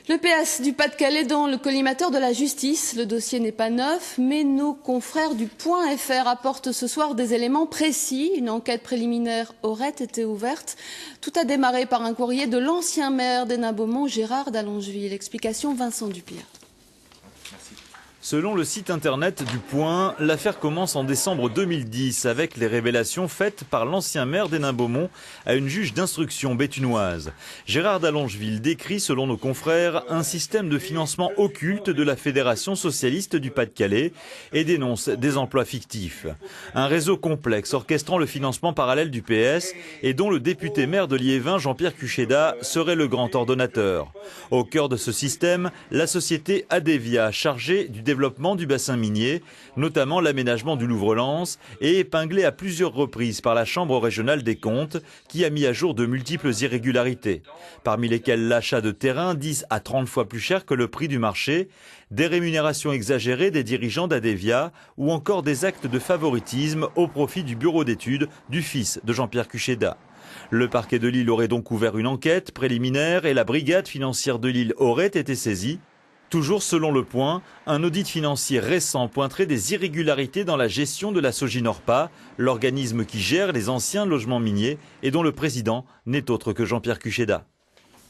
Le PS du Pas-de-Calais dans le collimateur de la justice. Le dossier n'est pas neuf, mais nos confrères du Point.fr apportent ce soir des éléments précis. Une enquête préliminaire aurait été ouverte. Tout a démarré par un courrier de l'ancien maire d'Hénin-Beaumont, Gérard d'Allongeville. Explication Vincent Dupierre. Selon le site internet du Point, l'affaire commence en décembre 2010 avec les révélations faites par l'ancien maire d'Hénin-Beaumont à une juge d'instruction béthunoise. Gérard d'Allongeville décrit, selon nos confrères, un système de financement occulte de la Fédération socialiste du Pas-de-Calais et dénonce des emplois fictifs. Un réseau complexe orchestrant le financement parallèle du PS et dont le député maire de Liévin, Jean-Pierre Cuchéda, serait le grand ordonnateur. Au cœur de ce système, la société Adevia, chargée du développement du bassin minier, notamment l'aménagement du Louvre-Lens, et épinglé à plusieurs reprises par la Chambre régionale des comptes, qui a mis à jour de multiples irrégularités, parmi lesquelles l'achat de terrains 10 à 30 fois plus cher que le prix du marché, des rémunérations exagérées des dirigeants d'Adevia ou encore des actes de favoritisme au profit du bureau d'études du fils de Jean-Pierre Cuchéda. Le parquet de Lille aurait donc ouvert une enquête préliminaire et la brigade financière de Lille aurait été saisie. Toujours selon Le Point, un audit financier récent pointerait des irrégularités dans la gestion de la Soginorpa, l'organisme qui gère les anciens logements miniers et dont le président n'est autre que Jean-Pierre Cuchéda.